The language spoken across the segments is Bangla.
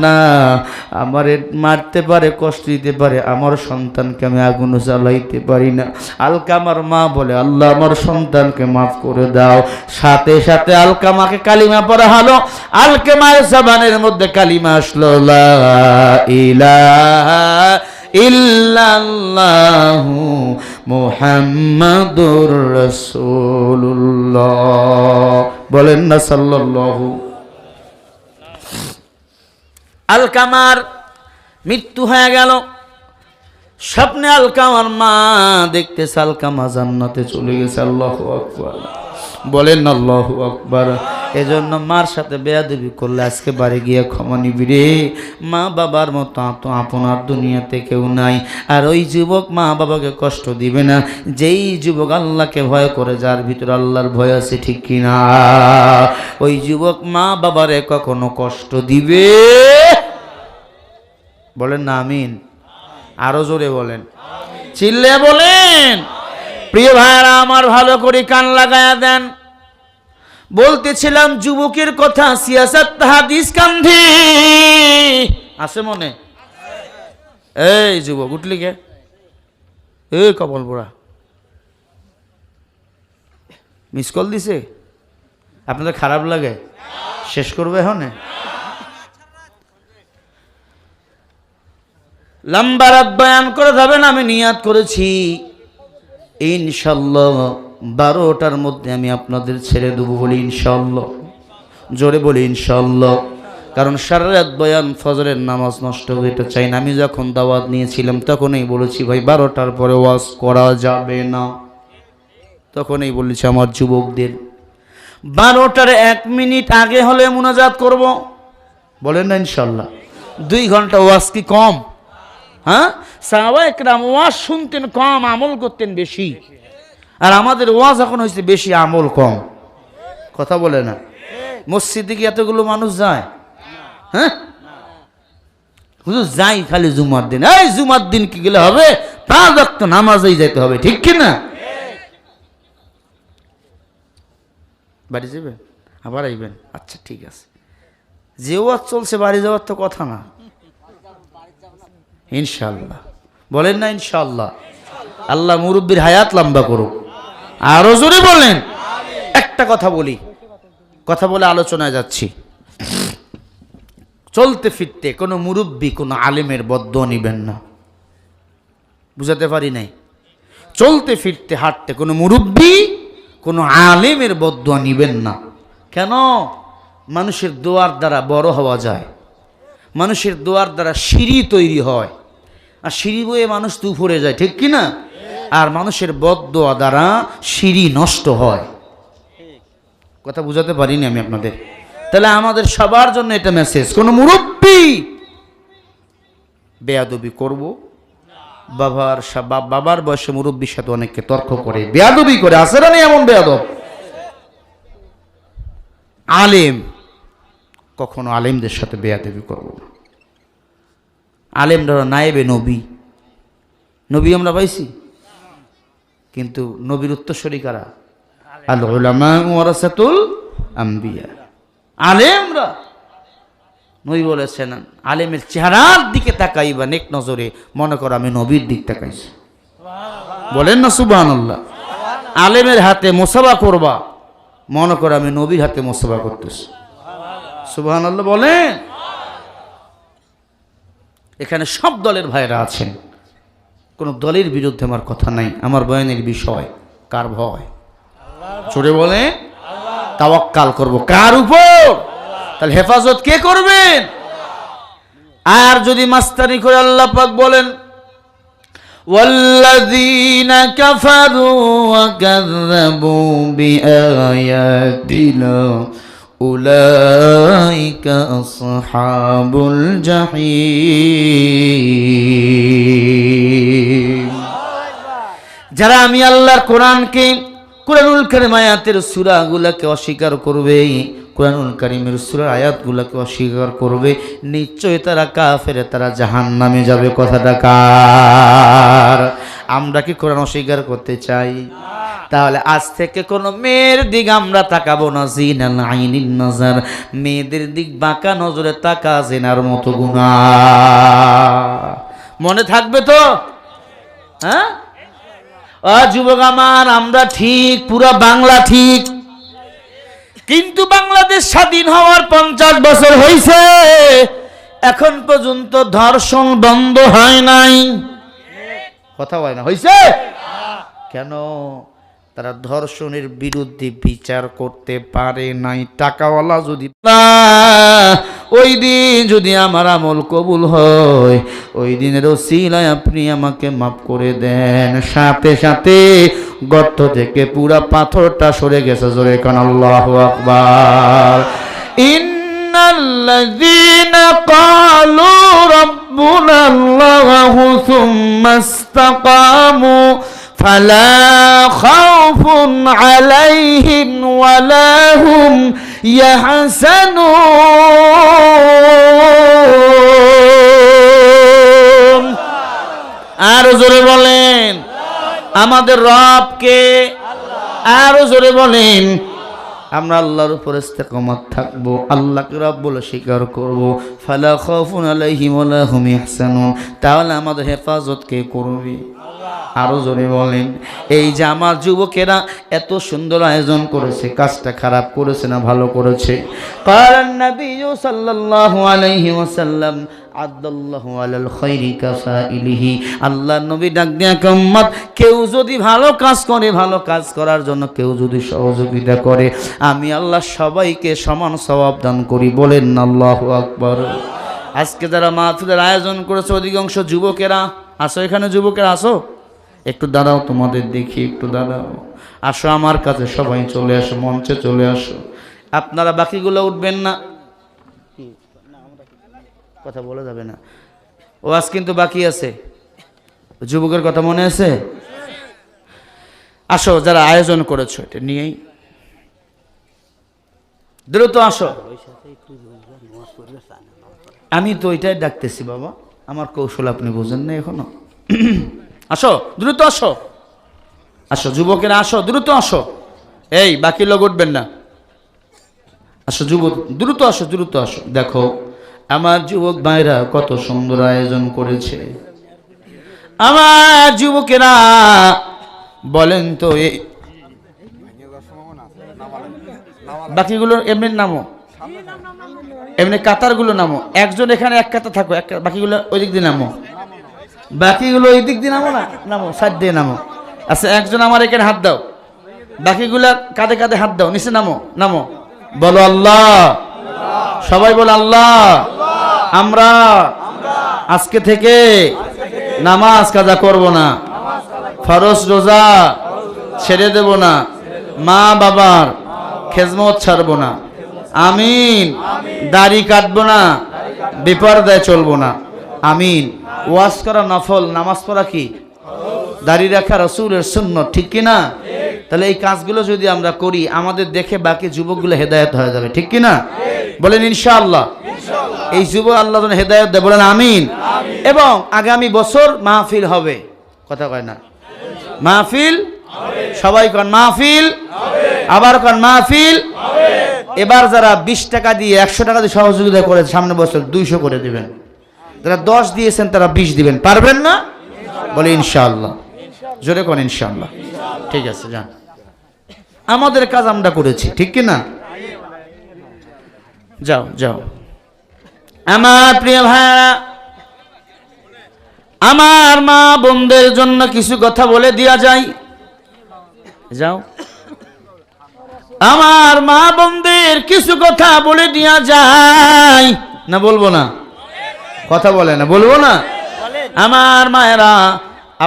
না, আমারে মারতে পারে, কষ্ট দিতে পারে, আমার সন্তানকে আমি আগুন জ্বালাইতে পারি না। আলকামার মা বলে, আল্লাহ আমার সন্তানকে মাফ করে দাও। সাথে সাথে আলকামাকে কালিমা পড়া হলো। আলকামার জবানের মধ্যে কালিমা আসলো, লা ইলাহা ইল্লাল্লাহু মুহাম্মাদুর রাসূলুল্লাহ। বলেন না সাল্লাল্লাহু। আলকামার মৃত্যু হয়ে গেল। স্বপ্নে আলকামার মা দেখতেছে আলকামা জান্নাতে চলে গেছে। আল্লাহু আকবার, বলেন আল্লাহু আকবার। এজন্য মার সাথে বেয়াদবি করলে আজকে বাড়ি গিয়ে ক্ষমা নিবি রে। মা বাবার মতো আপনার দুনিয়াতে কেউ নাই। আর ওই যুবক মা বাবাকে কষ্ট দিবে না, যেই যুবক আল্লাহকে ভয় করে, যার ভিতরে আল্লাহর ভয় আছে, ঠিক কিনা? ওই যুবক মা বাবারে কখনো কষ্ট দিবে, বলেন না আমিন। আরো জোরে বলেন, চিল্লে বলেন। প্রিয় ভাইরা আমার, ভালো করে কান লাগায়া দেন। বলতেছিলাম যুবকের কথা, সিয়াসাত হাদিস কান্ধি আছে মনে? এই যুবক উঠলি কে? এই কপাল পোড়া মিস কল দিছে। আপনাদের খারাপ লাগে? শেষ করবে এখন। লম্বা রাত বয়ান করে যাবেন। আমি নিয়াত করেছি ইনশাল্লাহ 12টার মধ্যে আমি আপনাদের ছেড়ে দেবো। বলি ইনশাল্লাহ, জোরে বলি ইনশাল্লাহ। কারণ সারা রাত বয়ান, ফজরের নামাজ নষ্ট হয়ে এটা চাই না। আমি যখন দাওয়াত নিয়েছিলাম তখনই বলেছি, ভাই 12টার পরে ওয়াজ করা যাবে না। তখনই বলেছি আমার যুবকদের 12টার 1 মিনিট আগে হলে মুনাজাত করব। বলেন না ইনশাল্লাহ। 2 ঘন্টা ওয়াজ কি কম? হ্যাঁ, সাহাবায়ে কেরাম ওয়াজ শুনতেন কম, আমল করতেন বেশি। আর আমাদের ওয়াজ এখন হয়েছে বেশি, আমল কম। কথা বলে না? মসজিদে কি এতগুলো মানুষ যায়? হ্যাঁ, হুজুর যাই খালি জুমার দিন। এই জুমার দিন কি গেলে হবে? 5 ওয়াক্ত নামাজেই যেতে হবে, ঠিক কি না? বাড়ি যাবেন, আবার আইবেন? আচ্ছা ঠিক আছে। যে ওয়াজ চলছে বাড়ি যাওয়ার তো কথা না, ইনশাল্লাহ। বলেন না ইনশাল্লাহ। আল্লাহ মুরব্বির হায়াত লম্বা করুক। আরো জোরে বলেন। একটা কথা বলি, কথা বলে আলোচনায় যাচ্ছি। চলতে ফিরতে কোনো মুরব্বি, কোনো আলেমের বদদোয়া নিবেন না। বুঝাতে পারি নাই? চলতে ফিরতে হাঁটতে কোনো মুরব্বি, কোনো আলেমের বদদোয়া নিবেন না। কেন? মানুষের দোয়ার দ্বারা বড় হওয়া যায়, মানুষের দোয়ার দ্বারা সিঁড়ি তৈরি হয়, আর সিঁড়ি বয়ে মানুষ তো উপরে যায়, ঠিক কি না? আর মানুষের বদদোয়া দ্বারা সিঁড়ি নষ্ট হয়। কথা বুঝাতে পারিনি আমি আপনাদের? তাহলে আমাদের সবার জন্য এটা মেসেজ, কোন মুরব্বি বেয়াদবি করব। বাবার বয়সে মুরব্বির সাথে অনেককে তর্ক করে, বেয়াদবি করে, আছে না এমন বেয়াদব? আলেম, কখনো আলেমদের সাথে বেয়াদবি করব না। আলেমরা নায়েবে নবী। নবী আমরা পাইছি, কিন্তু নবীর উত্তরসূরি কারা? আল উলামা ওয়ারাসাতুল আম্বিয়া। আলেমরা, নবী বলেছেন, আলেমের চেহারার দিকে তাকাইবা নেক নজরে, মনে করো আমি নবীর দিক তাকাইছি। বলেন না সুবহানাল্লাহ। আলেমের হাতে মুসাফা করবা, মনে করো আমি নবীর হাতে মুসাফা করতেছি। সুবহানাল্লাহ বলেন। এখানে সব দলের ভাইরা আছেন, কোন দলের বিরুদ্ধে আমার কথা নাই। আমার বয়ানের বিষয় কার ভয়? জোরে বলে। তাওয়াক্কাল করব কার উপর? তাহলে হেফাজত কে করবেন? আর যদি মাস্তানি করে, আল্লাহ পাক বলেন, ওয়াল্লাযীনা কাফারু ওয়া কাযযাবু বিআয়াতিনা উলাইকা আসহাবুল জাহিম। যারা আমি আল্লাহর কোরআনকে, কোরআনুল কারীম আয়াতের সূরাগুলোকে অস্বীকার করবে, কোরআনুল কারীমের সূরার আয়াতগুলোকে অস্বীকার করবে, নিশ্চয় তারা কাফের, তারা জাহান্নামে যাবে। কথাটা কার? আমরা কি কোরআন অস্বীকার করতে চাই? তাহলে আজ থেকে কোনো মেয়ের দিক আমরা তাকাবো না। জিনাল আইনিন নজর, মেয়েদের দিক বাঁকা নজরে তাকা জিনার মতো গুনাহ। মনে থাকবে তো? হ্যাঁ যুবক আমার, আমরা ঠিক, পুরা বাংলা ঠিক, কিন্তু বাংলাদেশ স্বাধীন হওয়ার 50 বছর হয়েছে, এখন পর্যন্ত ধর্ষণ বন্ধ হয় নাই। কথা হয় না? হয়েছে কেন? তারা ধর্ষণের বিরুদ্ধে বিচার করতে পারে নাই। টাকাওয়ালা যদি ওই দিন যদি আমার আমল কবুল হয়, ওই দিনের ওসিলায় আপনি আমাকে মাফ করে দেন। সাথে সাথে গর্ত থেকে পুরা পাথরটা সরে গেছে। জোরে কান আল্লাহু আকবার। ইন্নাল্লাযীনা ক্বালু রাব্বুনাল্লাহু সুম্মা ইসতাকামু ফালা খাউফুন আলাইহিম ওয়ালা হুম ইয়াহসানুন। আরো জোরে বলেন আমাদের রবকে। আরো জোরে বলেন আমরা আল্লাহর উপর ইস্তেকামত থাকবো, আল্লাহকে রব বলে স্বীকার করবো। ফালা খাউফুন আলাইহিম ওয়ালা হুম ইয়াহসানুন। তাহলে আমাদের হেফাজত কে করবে? আরো জোরে বলেন। এই যে আমার যুবকেরা এত সুন্দর আয়োজন করেছে, কাজটা খারাপ করেছে না ভালো করেছে? কারণ নবী সাল্লাল্লাহু আলাইহি ওয়াসাল্লাম আদাল্লাহু আলাল খায়রি কাফাইলিহি। আল্লাহ নবী ডাক দিয়া উম্মত, কেউ যদি ভালো কাজ করে, ভালো কাজ করার জন্য কেউ যদি সহযোগিতা করে, আমি আল্লাহ সবাইকে সমান সওয়াব দান করি। বলেন আল্লাহু আকবার। আজকে যারা মাহফিলের আয়োজন করেছে অধিকাংশ যুবকেরা। আসো এখানে যুবকেরা, আসো একটু দাঁড়াও, তোমাদের দেখি, একটু দাঁড়াও, আসো আমার কাছে সবাই চলে আসো, মঞ্চে চলে আসো। আপনারা বাকিগুলো উঠবেন না, কথা বলা যাবে না, ওয়াজ কিন্তু বাকি আছে। যুবকের কথা মনে আছে? আসো যারা আয়োজন করেছো এটা নিয়েই দ্রুত আসো। আমি তো এটাই ডাকতেছি বাবা, আমার কৌশল আপনি বুঝেন না এখনো। আসো দ্রুত আসো, আসো যুবকেরা আসো, দ্রুত আসো। এই বাকি লোক উঠবেন না, আসো যুবক, দ্রুত আসো, দ্রুত আসো। দেখো আমার যুবক ভাইরা কত সুন্দর আয়োজন করেছে। আমার যুবকেরা বলেন তো এই বাকিগুলো এমনি নামো, এমনি কাতারগুলো নামো। একজন এখানে এক কাতার থাকো, বাকিগুলো ওই দিক দিয়ে নামো, বাকিগুলো ওই দিক দিয়ে নামো না, নামো সাইড দিয়ে নামো। আচ্ছা একজন আমার এখানে হাত দাও, বাকিগুলা কাঁধে কাঁধে হাত দাও, নিচে নামো, নামো, বলো আল্লাহ। সবাই বলো আল্লাহ। আমরা আজকে থেকে নামাজ কাজা করব না, ফরজ রোজা ছেড়ে দেব না, মা বাবার খেজমত ছাড়বো না, আমিন। দাড়ি কাটবো না, বেপরদায় চলবো না, আমিন। ওয়াজ করা নফল, নামাজ পড়া কি দাড়ি রাখা রাসূলের সুন্নাত, ঠিক কি না? তাহলে এই কাজগুলো যদি আমরা করি, আমাদের দেখে বাকি যুবকগুলো হেদায়েত হয়ে যাবে, ঠিক কি না? বলেন ইনশাআল্লাহ। এই যুবক আল্লাহ যেন হেদায়েত দেয়, বলেন আমিন। এবং আগামী বছর মাহফিল হবে, কথা কয় না? মাহফিল সবাই কন মাহফিল, আবার কন মাহফিল। এবার যারা 20 টাকা দিয়ে 100 টাকা দিয়ে সহযোগিতা করেছে, সামনে বছর 200 করে দিবেন। যারা 10 দিয়েছেন তারা 20 দিবেন, পারবেন না? বলে ইনশাআল্লাহ, জোরে কোন ইনশাআল্লাহ। ঠিক আছে যান, আমাদের কাজ আমরা করেছি, ঠিক কি না? যাও যাও আমার প্রিয় ভাইরা, আমার মা বোনদের জন্য কিছু কথা বলে দেয়া যায়। যাও আমার মা বোনদের কিছু কথা বলে দেয়া যায় না? বলবো না? কথা বলে না, বলবো না? আমার মায়েরা,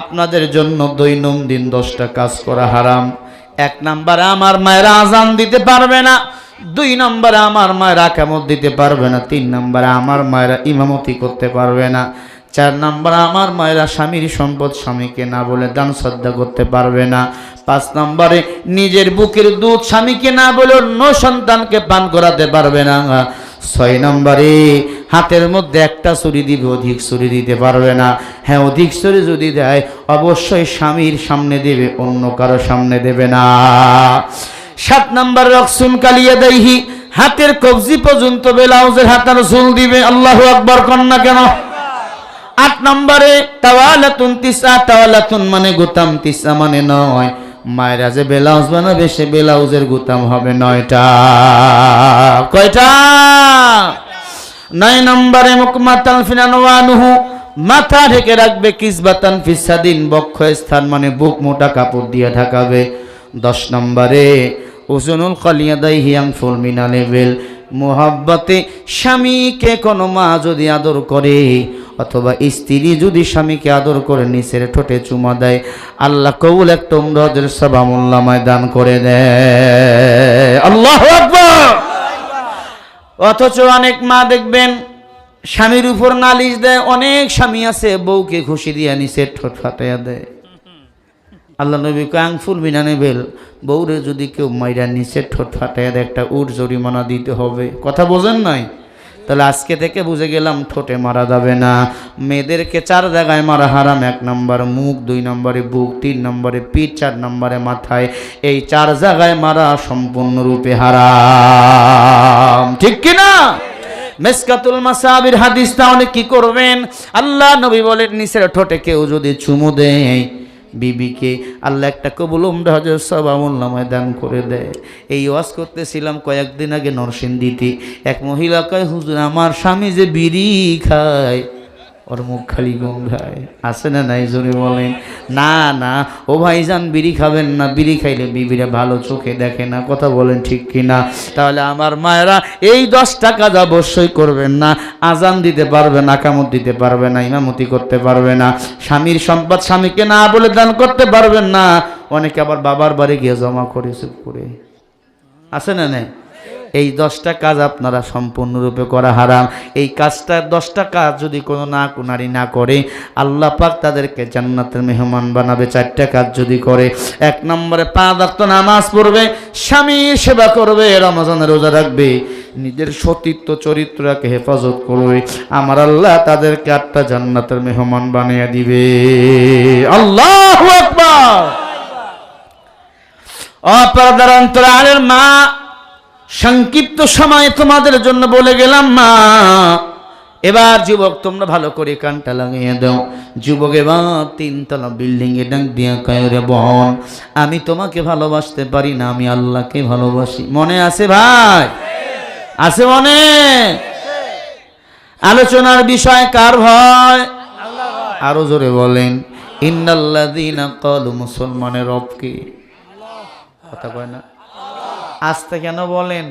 আপনাদের জন্য দৈনন্দিন 10টা কাজ করা হারাম। 1 নম্বরে আমার মায়েরা আজান দিতে পারবে না, 2 নম্বরে আমার মায়েরা ইকামত দিতে পারবে না, 3 নম্বরে আমার মায়েরা ইমামতি করতে পারবে না, 4 নম্বরে আমার মায়েরা স্বামীর সম্পদ স্বামীকে না বলে দান শ্রদ্ধা করতে পারবে না, 5 নম্বরে নিজের বুকের দুধ স্বামীকে না বলে অন্য সন্তানকে পান করাতে পারবে না, 6 নম্বরে হাতের মধ্যে একটা ছুরি দিবে, অধিক ছুরি দিতে পারবে না। হ্যাঁ, অধিক ছুরি যদি দেয় অবশ্যই স্বামীর সামনে দেবে, অন্য কারো সামনে দেবে না। 7 নম্বর রকসুন কালিয়াদাইহি, হাতের কবজি পর্যন্ত ব্লাউজের হাতার ঝুল দিবে। আল্লাহু আকবার কন্যা কেন? 8 নম্বরে তাওয়ালাতুন তিসা, তাওয়ালাতুন মানে গুতাম, তিসা মানে 9। মায়েরা যে ব্লাউজ বানাবে সে ব্লাউজের গুতাম হবে 9টা। কয়টা? 9 নম্বরে মুকমাতাল ফিনানওয়ানুহু, মাথা ঢেকে রাখবে। কিসবাতান ফিসাদিন, বক্ষ স্থান মানে বুক মোটা কাপড় দিয়ে ঢাকাবে। 10 নম্বরে উজনুল কালিয়াদাইহি আনফুল মিনালেবেল, মোহাব্বতে স্বামীকে কোনো মা যদি আদর করে অথবা স্ত্রী যদি স্বামীকে আদর করে নিচের ঠোঁটে চুমা দেয়, আল্লাহ কবুল একটা উমরাহের সওয়াবুল্লাহ দান করে দেয়। আল্লাহু আকবার। অথচ অনেক মা দেখবেন স্বামীর উপর নালিশ দেয়। অনেক স্বামী আছে বউকে খুশি দিয়ে নিচের ঠোঁট ফাটাইয়া দেয়। আল্লাহ নবী কাংফুল বিনানে বেল, বউরে যদি কেউ মাইরা নিচের ঠোঁট ফাটাইয়া দেয় একটা উট জরিমানা দিতে হবে। কথা বোঝেন নাই? তাহলে আজকে থেকে বুঝে গেলাম ঠোঁটে মারা যাবে না। মেয়েদেরকে 4 জায়গায় মারা হারাম। 1 নম্বর মুখ, 2 নম্বরে বুক, 3 নম্বরে পিঠ, 4 নম্বরে মাথায়। এই 4 জায়গায় মারা সম্পূর্ণরূপে হারাম। ঠিক কিনা? মিসকাতুল মাসাবির হাদিসটা অনেক কি করবেন? আল্লাহ নবী বলেন নিচের ঠোঁটে কেউ যদি চুমু দেয় বিবিকে, আল্লাহ একটা কবুল উমরা হজের সওয়াবুল্লাহ দান করে দেয়। এই ওয়াজ করতেছিলাম কয়েকদিন আগে নরসিংদীতে। এক মহিলা কয়, হুজুর আমার স্বামী যে বিড়ি খায়, ওর মুখ খালি গঙ্গায়। আছে না নাই? জোরে বলেন। না না ও ভাইজান বিড়ি খাবেন না, বিড়ি খাইলে বিবিরা ভালো চোখে দেখে না। কথা বলেন ঠিক কিনা? তাহলে আমার মায়েরা এই 10 টাকা অবশ্যই করবেন না। আজান দিতে পারবে না, কামত দিতে পারবে না, ইমামতি করতে পারবে না, স্বামীর সম্পদ স্বামীকে না বলে দান করতে পারবেন না। অনেকে আবার বাবার বাড়ি গিয়ে জমা করে চুপ করে। আছে না নাই? এই 10টা কাজ আপনারা সম্পূর্ণরূপে করা হারাম। এই কাজটা 10টা কাজ যদি কোনো নারী না করে, আল্লাহ পাক তাদেরকে জান্নাতের মেহমান বানাবে। 4টা কাজ যদি করে। 1 নম্বরে 5 ওয়াক্ত নামাজ পড়বে, স্বামীর সেবা করবে, রমজানের রোজা রাখবে, নিজের সতীত্ব চরিত্রকে হেফাজত করবে। আমার আল্লাহ তাদেরকে 8টা জান্নাতের মেহমান বানিয়ে দিবে। আল্লাহু আকবার। অপরদার অন্তরালের মা, সংক্ষিপ্ত সময় তোমাদের জন্য বলে গেলাম মা। এবার যুবক তোমরা ভালো করে কানটা লাগিয়ে দাও। যুবক এবার 3 তলা বিল্ডিং এ ডাক দিয়া কয়, রে বোন আমি তোমাকে ভালোবাসতে পারি না, আমি আল্লাহকে ভালোবাসি। মনে আছে ভাই? আছে মনে? আলোচনার বিষয় কার ভয়? আরো জোরে বলেন। ইন্নাল্লাযীনা ক্বালু, মুসলমানের রব কি? কথা কয় না? আস্তে কেন বলেন?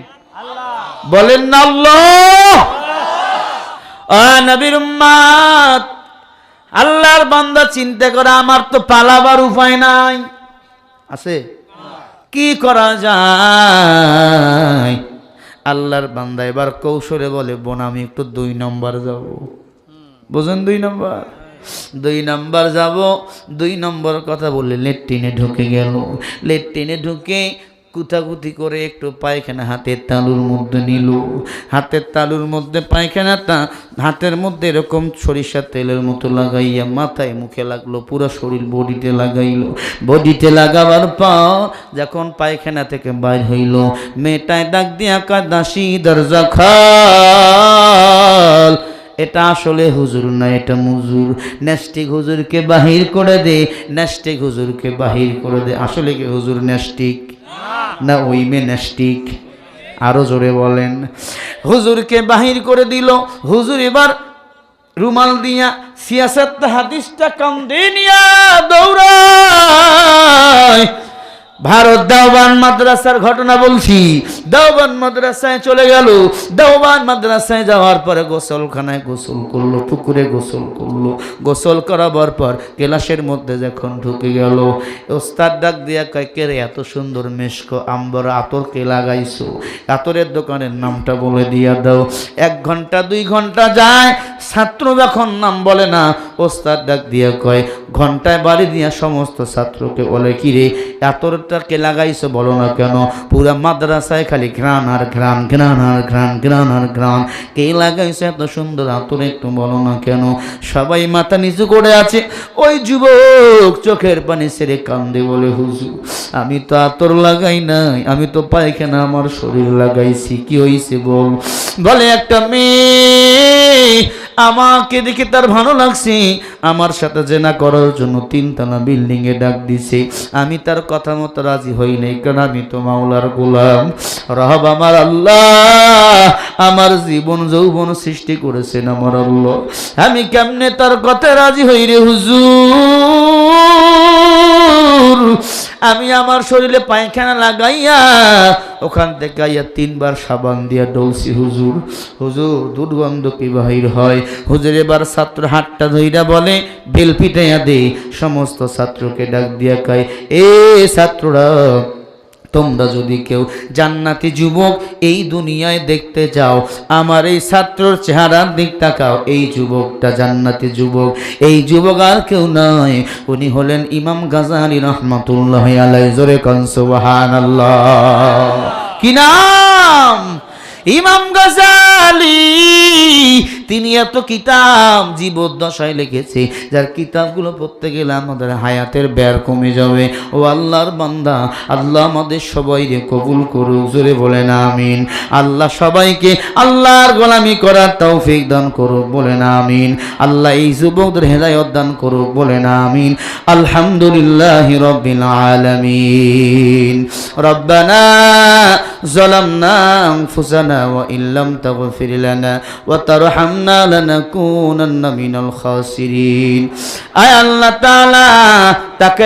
বলেন না আল্লাহ। নবীর উম্মত, আল্লাহর বান্দা চিন্তা করে আমার তো পালাবার উপায় নাই। আছে? কি করা যায়? আল্লাহর বান্দা এবার কৌশলে বলে, বোন আমি একটু 2 নম্বর যাব। বুঝেন? 2 নম্বর, 2 নম্বর যাব। 2 নম্বর কথা বললে লেট্রিনে ঢুকে গেল। লেট্রিনে ঢুকে কুতাকুতি করে একটু পায়খানা হাতের তালুর মধ্যে নিল। হাতের তালুর মধ্যে পায়খানাটা হাতের মধ্যে এরকম সরিষার তেলের মতো লাগাইয়া মাথায় মুখে লাগলো, পুরো শরীর বডিতে লাগাইল। বডিতে লাগাবার পর যখন পায়খানা থেকে বাইর হইল, মেয়েটায় ডাক দিয়া কয়, দাসী দরজা খোল। এটা আসলে হুজুর না, এটা মুজুর। নেস্টিক হুজুরকে বাহির করে দে, নেস্টিক হুজুরকে বাহির করে দে। আসলে কি হুজুর নেস্টিক না ওই মে নেস্টিক? আরো জোরে বলেন। হুজুরকে বাহির করে দিল। হুজুর এবার রুমাল দিয়া সিয়াসত হাদিসটা কান্দে নিয়া দৌড়ায়। ভারত দেওবান মাদ্রাসার ঘটনা বলছি। দেওবান মাদ্রাসায় চলে গেল। দেওবান মাদ্রাসায় যাওয়ার পরে গোসলখানায় গোসল করলো, পুকুরে গোসল করলো। গোসল করাবার পর ক্লাসের মধ্যে যখন ঢুকে গেল, ওস্তাদ ডাক দিয়া কয়, কে রে এত সুন্দর মেশক আম্বর আতর কে লাগাইছো? আতরের দোকানের নামটা বলে দিয়া দাও। 1 ঘন্টা 2 ঘন্টা যায়। ছাত্র যখন নাম বলে না, ওস্তাদ ডাক দিয়া কয়, ঘন্টায় বাড়ি দিয়া সমস্ত ছাত্রকে বলে, কি রে আতরটাকে লাগাইছো বলো না কেন? পুরা মাদ্রাসায় খালি ঘ্রাণ আর ঘ্রাণ, ঘ্রাণ আর ঘ্রাণ, ঘ্রাণ আর ঘ্রাণ, কে লাগাইছো এত সুন্দর আতর একটু বলো না কেন? সবাই মাথা নিচু করে আছে। ওই যুবক চোখের পানি ছেড়ে কান্দে বলে, হুজুর আমি তো আতর লাগাই নাই, আমি তো পায়খানা আমার শরীর লাগাইছি। কি হইছে বল? বলে একটা মেয়ে আমাকে দেখে তার ভালো লাগছে, আমার সাথে জেনা করার জন্য 3 তলা বিল্ডিং এ ডাক দিছে। আমি তার কথা মতো রাজি হই নাই, কারণ আমি তো মাওলার গোলাম। রব আমার আল্লাহ, আমার জীবন যৌবন সৃষ্টি করেছেন আমার আল্লাহ, আমি কেমনে তার কথা রাজি হই রে হুজুর? আমি আমার শরীরে পায়খানা লাগাইয়া ওখান থেকে আইয়া 3 বার সাবান দিয়া ডলছি হুজুর। হুজুর দুর্গন্ধ কি বাহির হয়। হুজুর এবার ছাত্র হাতটা ধইরা বলে, বেল পিটাইয়া দে। সমস্ত ছাত্রকে ডাক দিয়া কয়, এ ছাত্ররা, তোমরা যদি কেউ জান্নাতি যুবক এই দুনিয়ায় দেখতে যাও, আমার এই ছাত্রর চেহারার দিক তাকাও, এই যুবকটা জান্নাতি যুবক। এই যুবক আর কেউ নয়, উনি হলেন ইমাম গাজালি রহমাতুল্লাহি আলাইহি। জোরে কোন সুবহানাল্লাহ। কি নাম? ইমাম গাজালি। তিনি এত কিতাব জীবদ্দশায় লিখেছে, যার কিতাবগুলো পড়তে গেলে আমাদের হায়াতের ব্যয় কমে যাবে। ও আল্লাহর বান্দা, আল্লাহ আমাদের সবাইকে কবুল করুক। জোরে বলেন আমিন। আল্লাহ সবাইকে আল্লাহর গোলামি করার তৌফিক দান করুক, বলেন আমিন। আল্লাহ এই যুবকদের হেদায়েত দান করুক, বলেন আমিন। আলহামদুলিল্লাহি রাব্বিল আলামিন। রব্বানা যালামনা আনফুসানা ওয়া ইল্লাম তাগফির লানা ওয়া তারহামনা লানাকুনান্না মিনাল খাসিরিন। আয় আল্লাহ তাআলা, তাকে